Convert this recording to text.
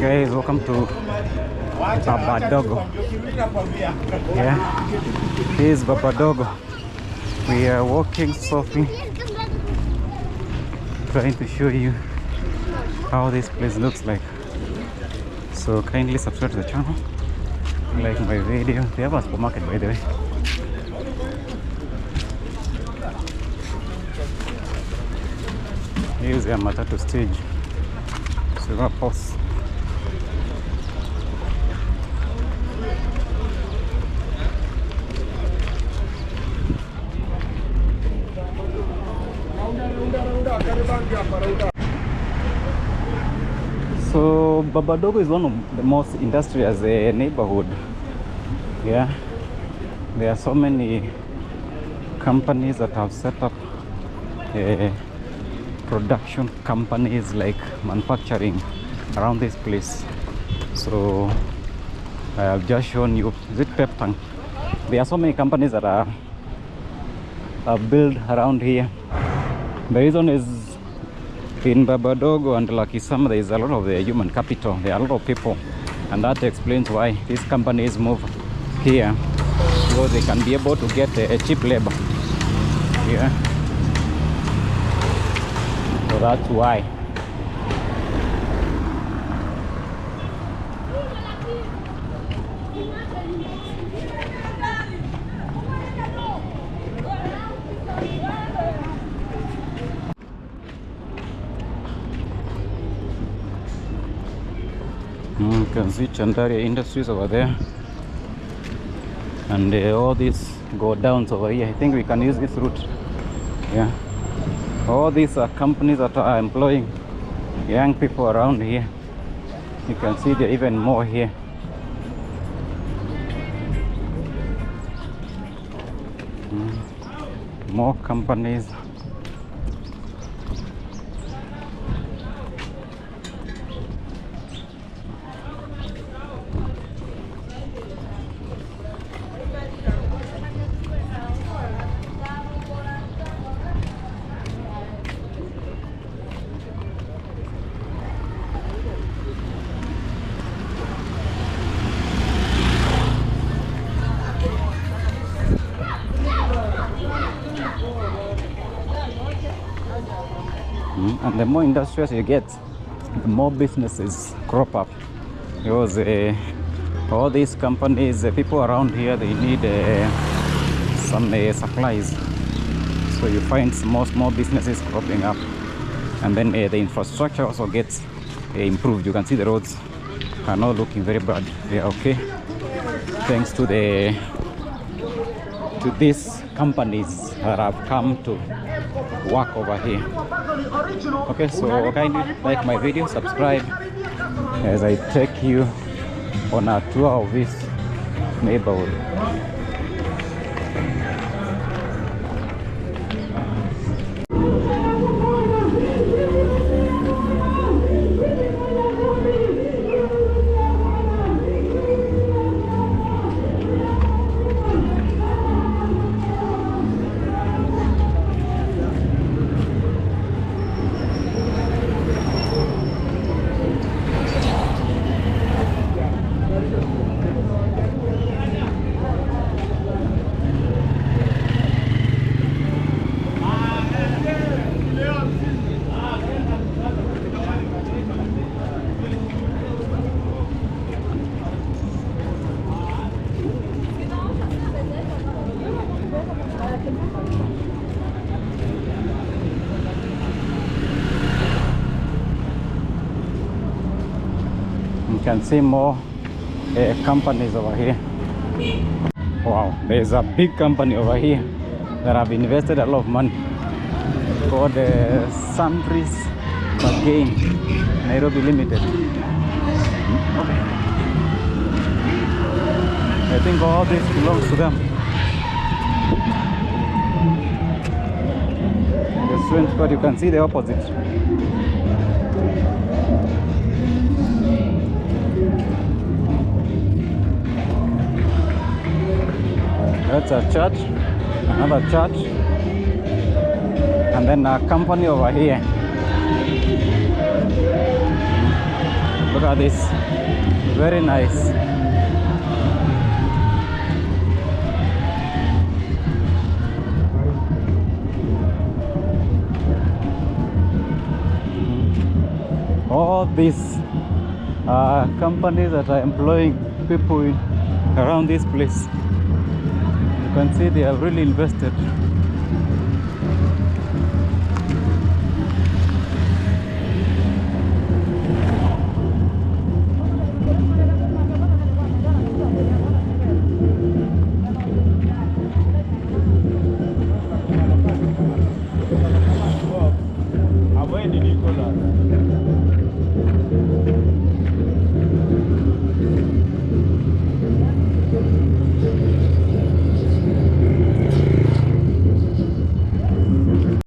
Guys, welcome to Ndogo. Yeah, here's Ndogo. We are walking softly, trying to show you how this place looks like. So kindly subscribe to the channel, like my video. They have a supermarket, by the way. Here's the matatu stage. So we're gonna pause. So Ndogo is one of the most industrious neighborhood. Yeah, there are so many companies that have set up production companies like manufacturing around this place. So I have just shown you, is it Peptang? There are so many companies that are built around here. The reason is in Ndogo and Lakisama there is a lot of human capital. There are a lot of people, and that explains why these companies move here, because they can be able to get cheap labor. Yeah, so that's why. You can see Chandaria Industries over there, and all these go down over here. I think we can use this route. Yeah, all these are companies that are employing young people around here. You can see there are even more here. More companies. And the more industrious you get, the more businesses crop up, because all these companies, people around here, they need some supplies. So you find small businesses cropping up, and then the infrastructure also gets improved. You can see the roads are not looking very bad. They are okay, thanks to these companies that have come to work over here. Okay, so kindly like my video, subscribe as I take you on a tour of this neighborhood. You can see more companies over here. Wow, there's a big company over here that have invested a lot of money called Sundries Bargain Nairobi Limited. Okay. I think all this belongs to them. The strange part, you can see the opposite. That's a church, another church, and then a company over here. Look at this. Very nice. All these companies that are employing people around this place. You can see they have really invested